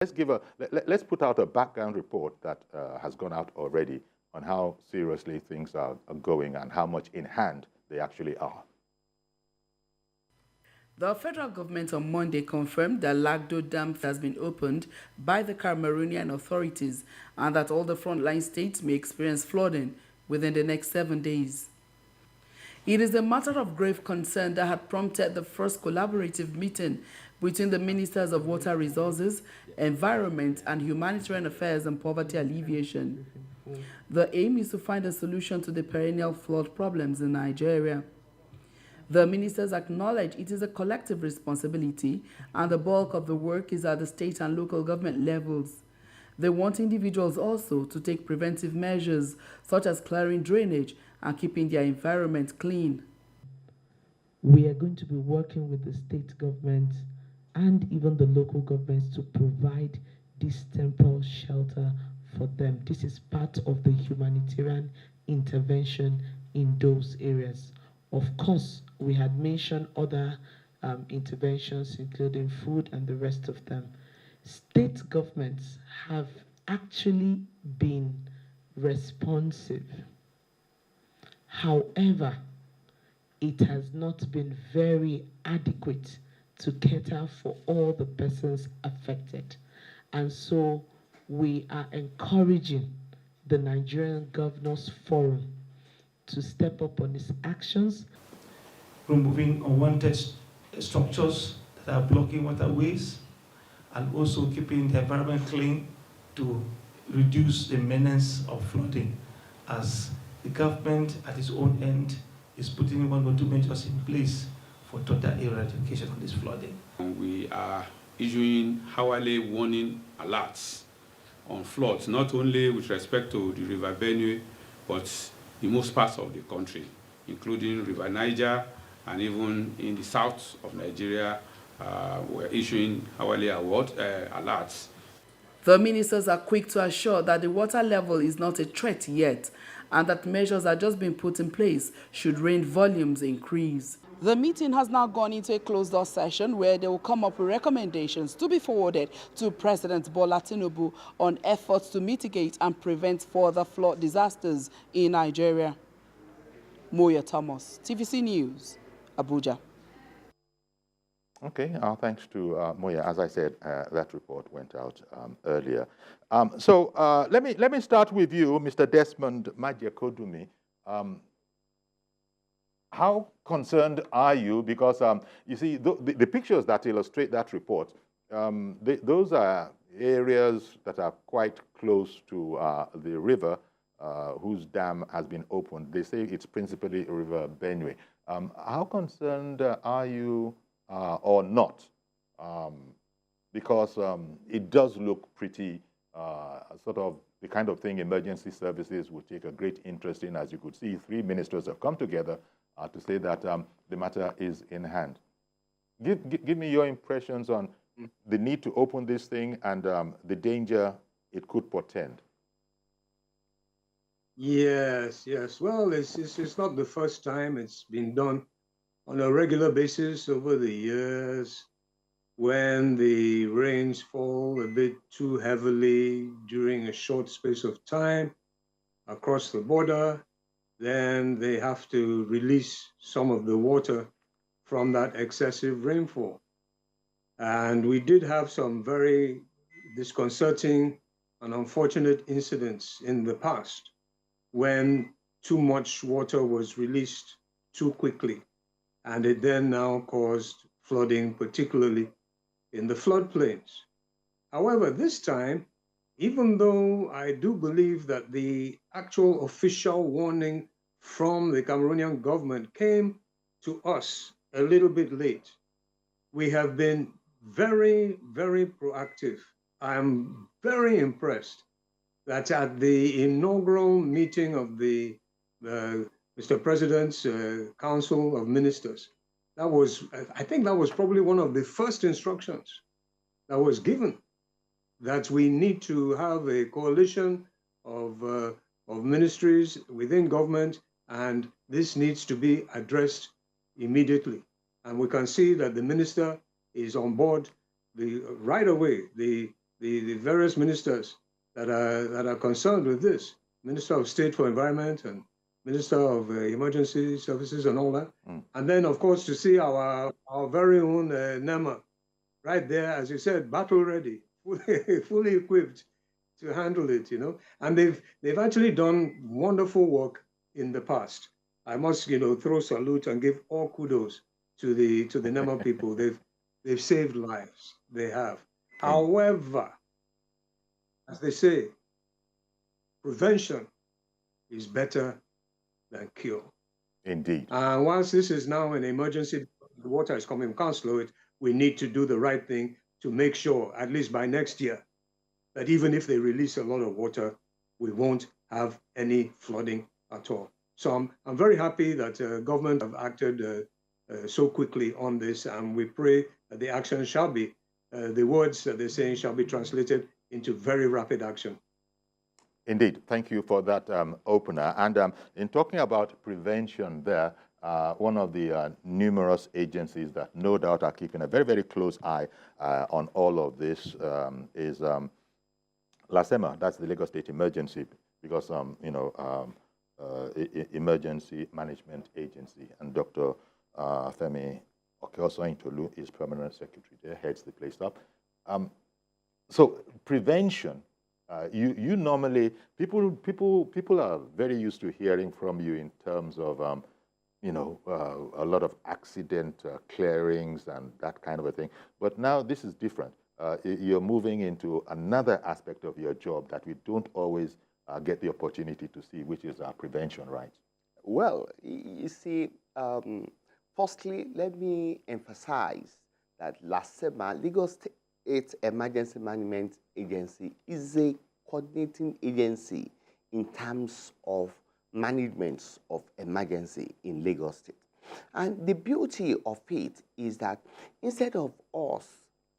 Let's put out a background report that has gone out already on how seriously things are going and how much in hand they actually are. The federal government on Monday confirmed that Lagdo Dam has been opened by the Cameroonian authorities and that all the frontline states may experience flooding within the next 7 days. It is a matter of grave concern that had prompted the first collaborative meeting between the Ministers of Water Resources, Environment and Humanitarian Affairs and Poverty Alleviation. The aim is to find a solution to the perennial flood problems in Nigeria. The ministers acknowledge it is a collective responsibility and the bulk of the work is at the state and local government levels. They want individuals also to take preventive measures such as clearing drainage and keeping their environment clean. We are going to be working with the state government and even the local governments to provide this temporary shelter for them. This is part of the humanitarian intervention in those areas. Of course, we had mentioned other interventions, including food and the rest of them. State governments have actually been responsive. However, it has not been very adequate to cater for all the persons affected. And so we are encouraging the Nigerian Governors Forum to step up on its actions. Removing unwanted structures that are blocking waterways and also keeping the environment clean to reduce the menace of flooding, as the government at its own end is putting one or two measures in place for total eradication of this flooding. We are issuing hourly warning alerts on floods, not only with respect to the River Benue, but in most parts of the country, including River Niger, and even in the south of Nigeria, we're issuing hourly alerts. The ministers are quick to assure that the water level is not a threat yet and that measures are just being put in place should rain volumes increase. The meeting has now gone into a closed-door session where they will come up with recommendations to be forwarded to President Bola Tinubu on efforts to mitigate and prevent further flood disasters in Nigeria. Moya Thomas, TVC News, Abuja. Okay, thanks to Moya. As I said, that report went out earlier. So let me start with you, Mr. Desmond Majekodunmi. How concerned are you? Because you see, the pictures that illustrate that report, those are areas that are quite close to the river whose dam has been opened. They say it's principally River Benue. How concerned are you or not? Because it does look pretty sort of the kind of thing emergency services would take a great interest in. As you could see, 3 ministers have come together to say that the matter is in hand. Give me your impressions on the need to open this thing and the danger it could portend. Yes. Well, it's not the first time. It's been done on a regular basis over the years when the rains fall a bit too heavily during a short space of time across the border. Then they have to release some of the water from that excessive rainfall. And we did have some very disconcerting and unfortunate incidents in the past when too much water was released too quickly. And it then now caused flooding, particularly in the floodplains. However, this time, even though I do believe that the actual official warning from the Cameroonian government came to us a little bit late, we have been very, very proactive. I'm very impressed that at the inaugural meeting of the Mr. President's Council of Ministers, I think that was probably one of the first instructions that was given, that we need to have a coalition of ministries within government, and this needs to be addressed immediately. And we can see that the minister is on board right away. The the various ministers that are concerned with this, Minister of State for Environment and Minister of Emergency Services and all that. And then, of course, to see our very own NEMA right there, as you said, battle ready, fully equipped to handle it, And they've actually done wonderful work in the past. I must, throw salute and give all kudos to the NEMA people. They've saved lives. They have. However, as they say, prevention is better than cure. Indeed. And once this is now an emergency, the water is coming, we can't slow it. We need to do the right thing to make sure, at least by next year, that even if they release a lot of water, we won't have any flooding at all. So I'm very happy that government have acted so quickly on this, and we pray that the action shall be, the words that they're saying shall be translated into very rapid action. Indeed. Thank you for that opener. And in talking about prevention there, one of the numerous agencies that no doubt are keeping a very, very close eye on all of this is LASEMA, that's the Lagos State Emergency, because, Emergency Management Agency, and Dr. Femi Okeosointolu is permanent secretary there, heads the place up. So prevention, you normally, people are very used to hearing from you in terms of, a lot of accident clearings and that kind of a thing. But now this is different. You're moving into another aspect of your job that we don't always get the opportunity to see, which is prevention, right? Well, you see, firstly, let me emphasize that LASEMA, Lagos State Emergency Management Agency, is a coordinating agency in terms of management of emergency in Lagos State. And the beauty of it is that instead of us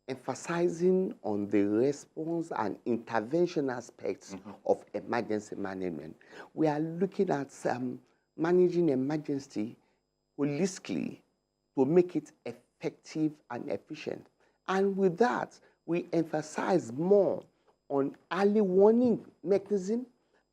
emphasizing on the response and intervention aspects of emergency management, we are looking at managing emergency holistically to make it effective and efficient. And with that, we emphasize more on early warning mechanism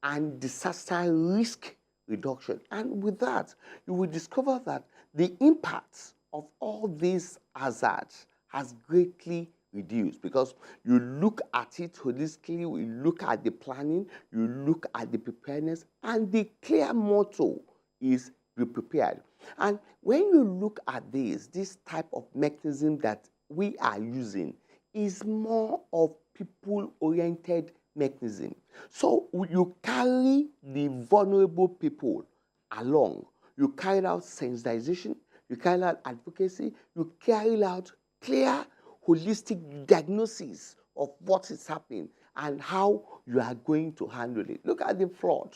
and disaster risk reduction. And with that, you will discover that the impact of all these hazards has greatly reduced, because you look at it holistically, you look at the planning, you look at the preparedness, and the clear motto is be prepared. And when you look at this type of mechanism that we are using is more of people-oriented mechanism. So you carry the vulnerable people along. You carry out sensitization, you carry out advocacy, you carry out clear, holistic diagnosis of what is happening and how you are going to handle it. Look at the fraud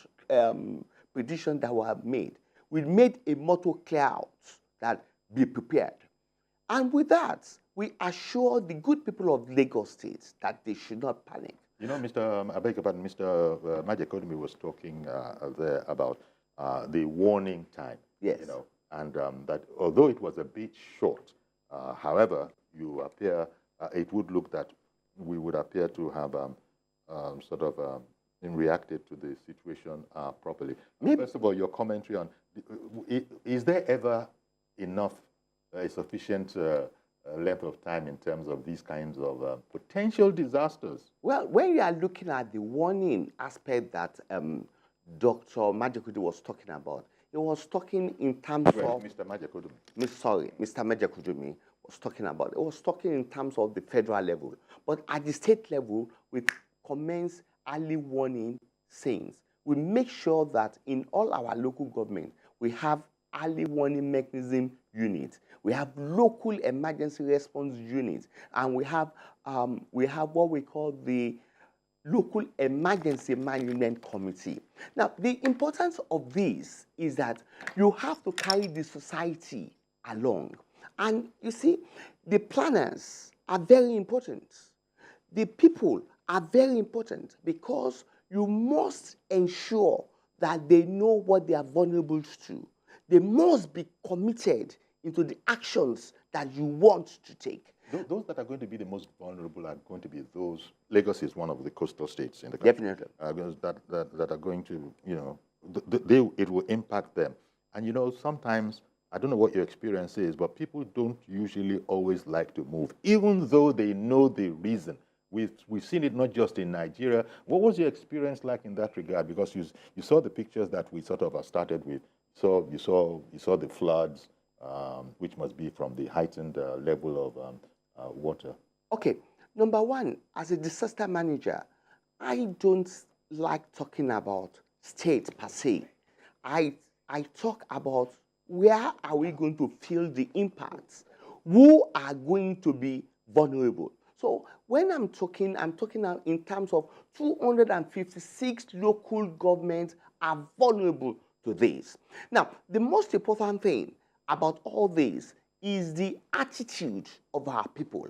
prediction that we have made. We made a motto clear out that be prepared. And with that, we assure the good people of Lagos State that they should not panic. Mr. Majekodunmi was talking there about the warning time. Yes. And that although it was a bit short, however, you appear, it would look that we would appear to have reacted to the situation properly. First of all, your commentary on, is there ever enough, a sufficient length of time in terms of these kinds of potential disasters? Well, when you are looking at the warning aspect that Dr. Majekodunmi was talking about, he was talking in terms of... Mr. Majekodunmi. Sorry, Mr. Majekodunmi was talking about. It was talking in terms of the federal level. But at the state level, we commence early warning signs. We make sure that in all our local government, we have early warning mechanism units. We have local emergency response units, and we have what we call the local emergency management committee. Now, the importance of this is that you have to carry the society along. And you see, the planners are very important. The people are very important, because you must ensure that they know what they are vulnerable to. They must be committed into the actions that you want to take. Those that are going to be the most vulnerable are going to be those. Lagos is one of the coastal states in the country. Definitely. That are going to, it will impact them. And sometimes, I don't know what your experience is, but people don't usually always like to move, even though they know the reason. We've seen it not just in Nigeria. What was your experience like in that regard? Because you saw the pictures that we sort of started with. So you saw the floods, which must be from the heightened level of water. Okay, number one, as a disaster manager, I don't like talking about state per se. I talk about where are we going to feel the impacts? Who are going to be vulnerable? So when I'm talking now in terms of 256 local governments are vulnerable to this. Now, the most important thing about all this is the attitude of our people,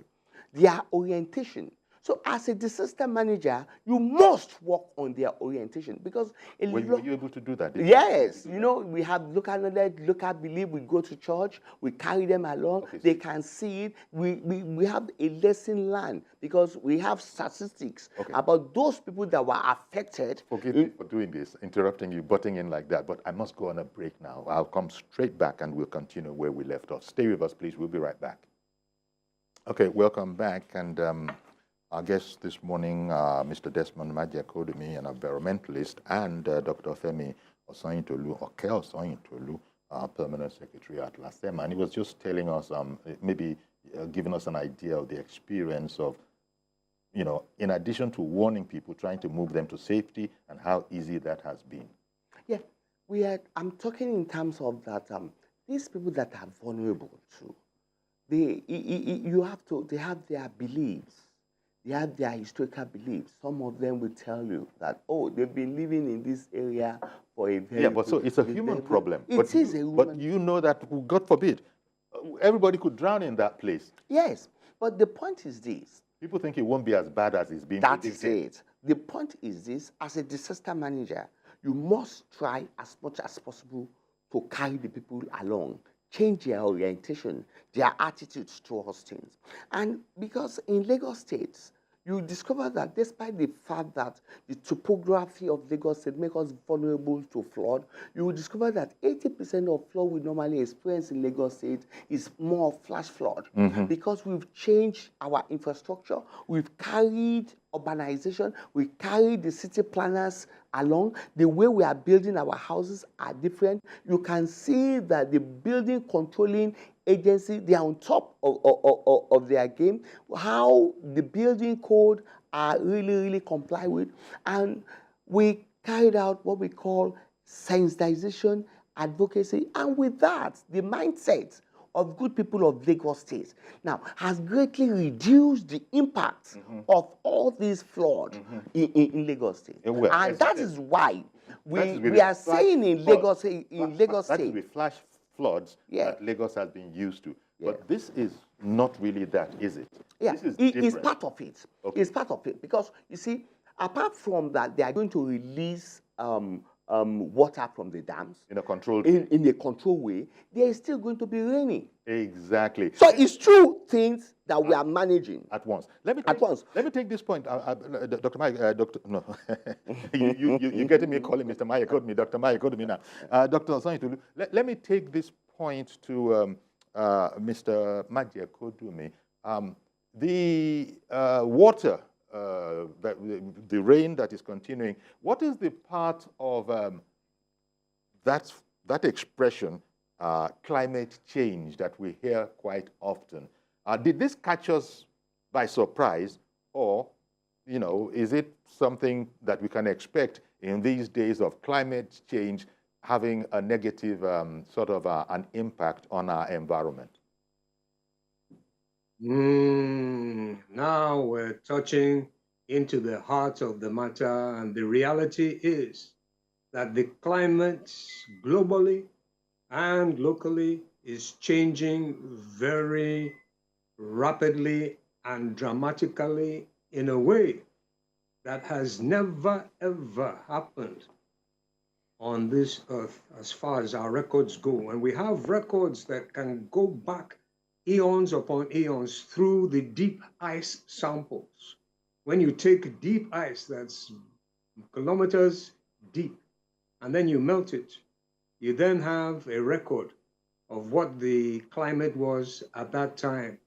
their orientation. So as a disaster manager, you must work on their orientation because were you able to do that? Yes, we have local knowledge, local belief. We go to church, we carry them along. Okay, they can see it. We have a lesson learned because we have statistics about those people that were affected. Forgive me for doing this, interrupting you, butting in like that, but I must go on a break now. I'll come straight back and we'll continue where we left off. Stay with us, please. We'll be right back. Okay, welcome back. And our guest this morning, Mr. Desmond Majekodunmi, an environmentalist, and Dr. Femi Osanyintolu, Permanent Secretary at LASEMA. And he was just telling us, maybe giving us an idea of the experience of, in addition to warning people, trying to move them to safety and how easy that has been. Yeah, I'm talking in terms of that, these people that are vulnerable too, they have their beliefs. They have their historical beliefs. Some of them will tell you that, they've been living in this area for a very but so it's a human problem. It is a human problem. But you know that, God forbid, everybody could drown in that place. Yes, but the point is this. People think it won't be as bad as it's been. That is it. The point is this, as a disaster manager, you must try as much as possible to carry the people along, change their orientation, their attitudes towards things. And because in Lagos State, you discover that despite the fact that the topography of Lagos State makes us vulnerable to flood, you will discover that 80% of flood we normally experience in Lagos State is more flash flood. Because we've changed our infrastructure, we've carried urbanization, we carry the city planners along. The way we are building our houses are different. You can see that the building controlling agency, they are on top of their game. How the building code are really comply with. And we carried out what we call sensitization, advocacy, and with that, the mindset of good people of Lagos State now has greatly reduced the impact of all these floods in Lagos State. And that is why we are saying in Lagos State. That is with flash floods that Lagos has been used to. But this is not really that, is it? Yeah, this is it's part of it. Okay. It's part of it because, you see, apart from that, they are going to release water from the dams in a controlled in a controlled way. There is still going to be raining. Exactly. So it's two things that we are managing at once. Let me take this point, Dr. Mike. No, you getting me calling Mr. Majekodunmi, Dr. Majekodunmi now. Dr. Osanyintolu, let me take this point to Mr. Majekodunmi. The water. The rain that is continuing. What is the part of that expression, climate change, that we hear quite often? Did this catch us by surprise, or is it something that we can expect in these days of climate change having a negative sort of an impact on our environment? Now we're touching into the heart of the matter, and the reality is that the climate globally and locally is changing very rapidly and dramatically in a way that has never, ever happened on this earth as far as our records go. And we have records that can go back eons upon eons through the deep ice samples. When you take deep ice that's kilometers deep and then you melt it, you then have a record of what the climate was at that time,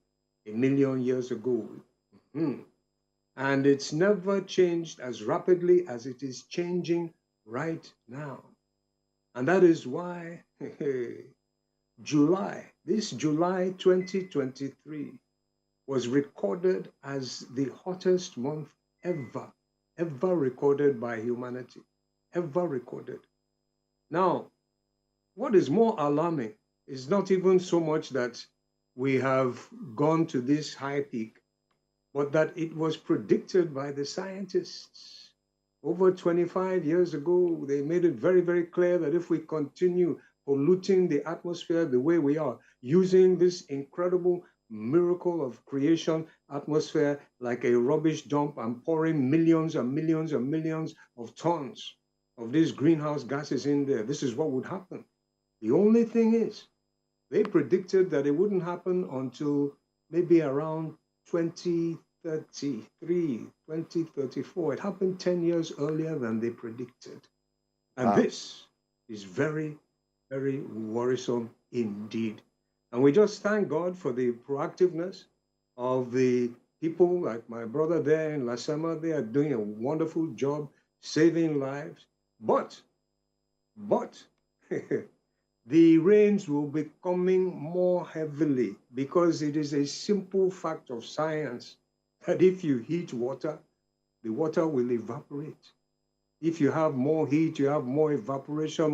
1,000,000 years ago. And it's never changed as rapidly as it is changing right now. And that is why this July 2023 was recorded as the hottest month ever recorded by humanity, ever recorded. Now, what is more alarming is not even so much that we have gone to this high peak, but that it was predicted by the scientists. Over 25 years ago, they made it very, very clear that if we continue polluting the atmosphere the way we are, using this incredible miracle of creation atmosphere like a rubbish dump and pouring millions and millions and millions of tons of these greenhouse gases in there, this is what would happen. The only thing is, they predicted that it wouldn't happen until maybe around 2033, 2034. It happened 10 years earlier than they predicted. And this is very, very worrisome indeed. And we just thank God for the proactiveness of the people like my brother there in Lasema. They are doing a wonderful job saving lives. But the rains will be coming more heavily because it is a simple fact of science that if you heat water, the water will evaporate. If you have more heat, you have more evaporation,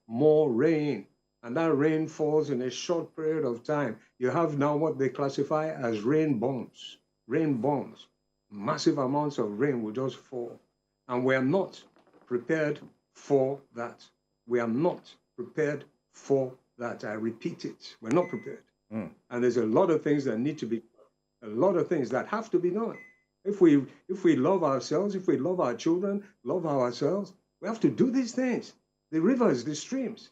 more rain. And that rain falls in a short period of time. You have now what they classify as rain bombs. Rain bombs. Massive amounts of rain will just fall. And we are not prepared for that. We are not prepared for that. I repeat it. We're not prepared. And there's a lot of things that need to be, a lot of things that have to be done. If we love ourselves, if we love our children, love ourselves, we have to do these things. The rivers, the streams,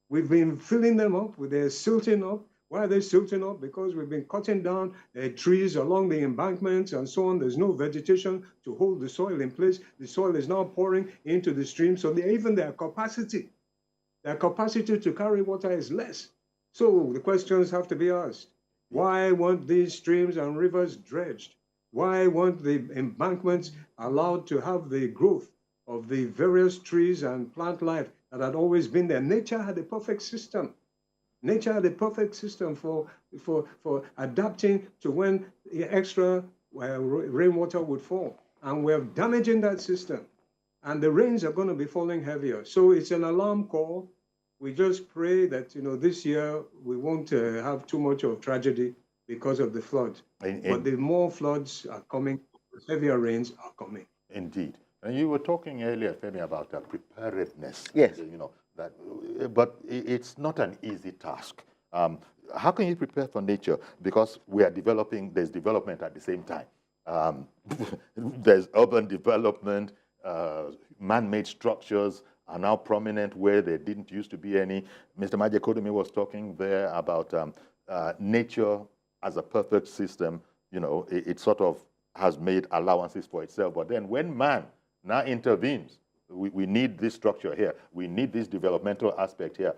we've been filling them up, they're silting up. Why are they silting up? Because we've been cutting down trees along the embankments and so on. There's no vegetation to hold the soil in place. The soil is now pouring into the stream. So even their capacity to carry water is less. So the questions have to be asked. Why weren't these streams and rivers dredged? Why weren't the embankments allowed to have the growth of the various trees and plant life that had always been there? Nature had a perfect system. Nature had a perfect system for adapting to when extra rainwater would fall. And we're damaging that system. And the rains are going to be falling heavier. So it's an alarm call. We just pray that, this year we won't have too much of tragedy because of the flood. But the more floods are coming, the heavier rains are coming. Indeed. And you were talking earlier, Femi, about preparedness. Yes. But it's not an easy task. How can you prepare for nature? Because we are there's development at the same time. There's urban development, man-made structures are now prominent where there didn't used to be any. Mr. Majekodunmi was talking there about nature as a perfect system. It sort of has made allowances for itself. But then when man now intervenes, we need this structure here. We need this developmental aspect here.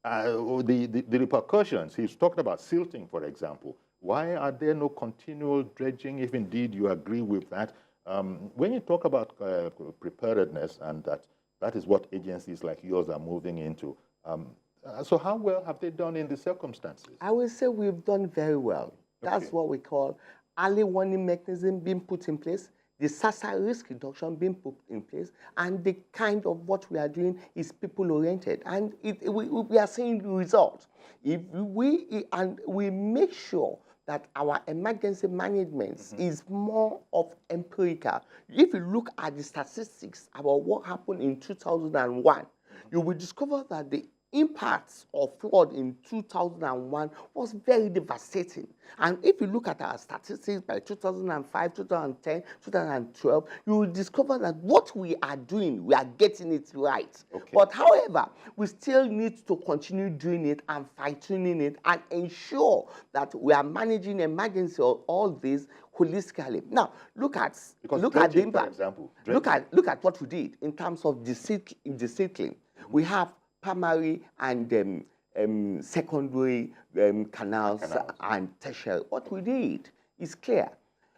The repercussions, he's talked about silting, for example. Why are there no continual dredging, if indeed you agree with that? When you talk about preparedness, and that is what agencies like yours are moving into, so how well have they done in the circumstances? I will say we've done very well. That's what we call early warning mechanism being put in place, disaster risk reduction being put in place, and the kind of what we are doing is people-oriented. And we are seeing the results. If we make sure that our emergency management is more of empirical. If you look at the statistics about what happened in 2001, you will discover that the impacts of flood in 2001 was very devastating. And if you look at our statistics by 2005, 2010, 2012, you will discover that what we are doing, we are getting it right. Okay. But however, we still need to continue doing it and fine-tuning it and ensure that we are managing emergency or all this holistically. Now, look at the impact. For example, Look at what we did in terms of desettling. We have primary and secondary canals and tertiary. What we did is clear,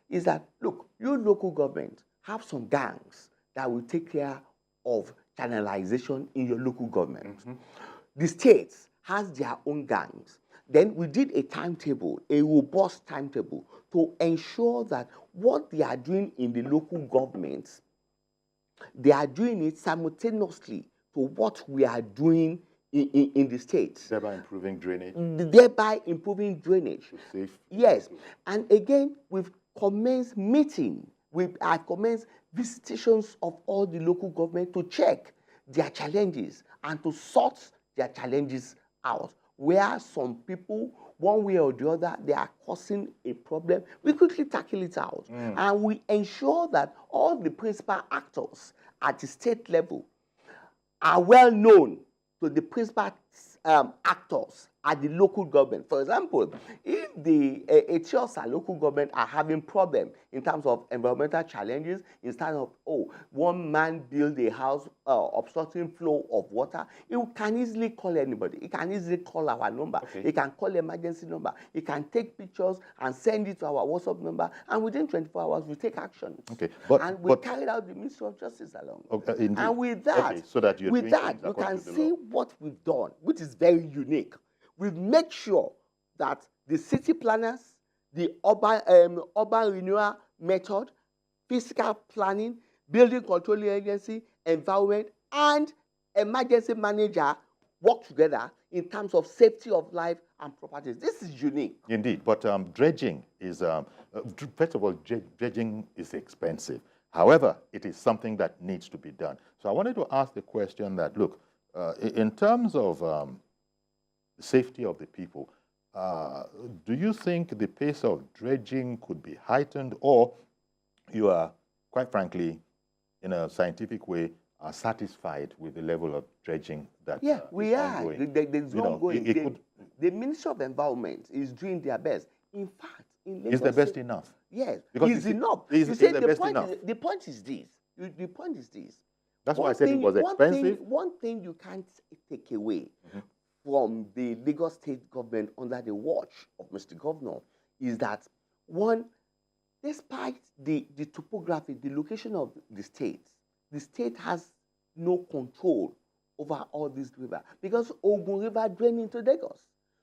is that, look, your local government have some gangs that will take care of channelization in your local government. The states has their own gangs. Then we did a timetable, a robust timetable, to ensure that what they are doing in the local governments, they are doing it simultaneously to what we are doing in the states. Thereby improving drainage. Thereby improving drainage. Safe. Yes. And again, we've commenced meeting. I've commenced visitations of all the local government to check their challenges and to sort their challenges out. Where some people, one way or the other, they are causing a problem, we quickly tackle it out. And we ensure that all the principal actors at the state level are well known to the principal actors at the local government. For example, if the Etiosa local government are having problem in terms of environmental challenges, instead of, one man build a house obstructing flow of water, you can easily call anybody. You can easily call our number. Okay. You can call emergency number. You can take pictures and send it to our WhatsApp number, and within 24 hours, we take action. Okay. And we carried out the Ministry of Justice along. Indeed. And with that, okay. So that you can see what we've done, which is very unique. We've made sure that the city planners, the urban renewal method, physical planning, building control agency, environment, and emergency manager work together in terms of safety of life and properties. This is unique. Indeed, but dredging is, first of all, dredging is expensive. However, it is something that needs to be done. So I wanted to ask the question that, look, in terms of the safety of the people, do you think the pace of dredging could be heightened, or you are, quite frankly, in a scientific way, are satisfied with the level of dredging that we are. ongoing? There's ongoing. The Ministry of Environment is doing their best. In fact, in Lagos, is the best enough? Yes, because it's enough. Is the best enough? The point is this. The point is this. That's why I said it was expensive. One thing you can't take away from the Lagos state government under the watch of Mr. Governor is that, one, despite the topography, the location of the state has no control over all these rivers because Ogun River drains into Lagos.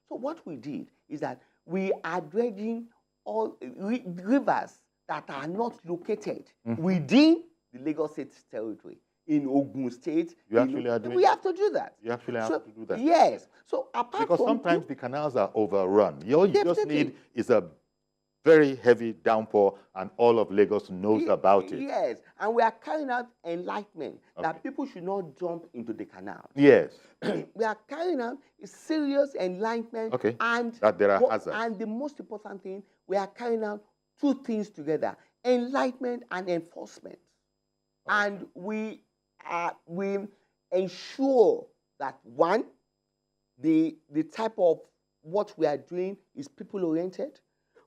So what we did is that we are dredging all rivers that are not located within the Lagos state territory. In Ogun State, we have to do that. You actually have to do that. Yes. So apart because sometimes the canals are overrun. All you just need is a very heavy downpour, and all of Lagos knows about it. Yes, and we are carrying out enlightenment that people should not jump into the canal. Yes. We are carrying out a serious enlightenment, and that there are hazards. And the most important thing, we are carrying out two things together: enlightenment and enforcement. And we ensure that, one, the type of what we are doing is people-oriented.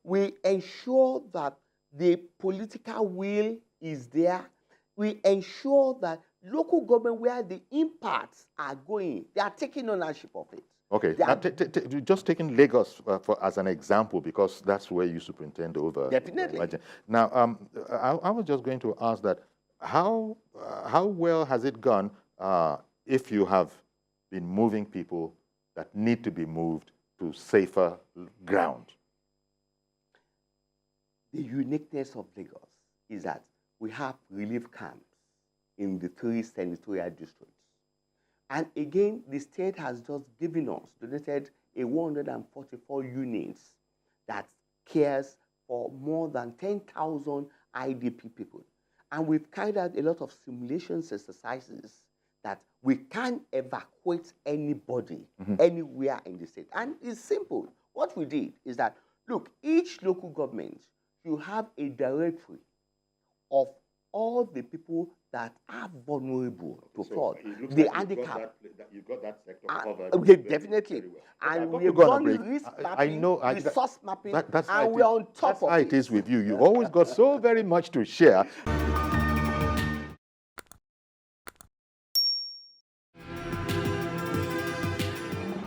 We ensure that the political will is there. We ensure that local government, where the impacts are going, they are taking ownership of it. Okay, just taking Lagos as an example, because that's where you superintend over. Definitely. Now, I was just going to ask that, how well has it gone if you have been moving people that need to be moved to safer ground? The uniqueness of Lagos is that we have relief camps in the 3 senatorial districts. And again, the state has just donated a 144 units that cares for more than 10,000 IDP people. And we've carried out a lot of simulations exercises that we can't evacuate anybody anywhere in the state. And it's simple. What we did is that, look, each local government, you have a directory of all the people that are vulnerable to fraud. The handicap. You've got that sector covered. Okay, definitely. And we've done risk mapping, resource mapping, and we're on top of it. That's how it is with you. You've always got so very much to share.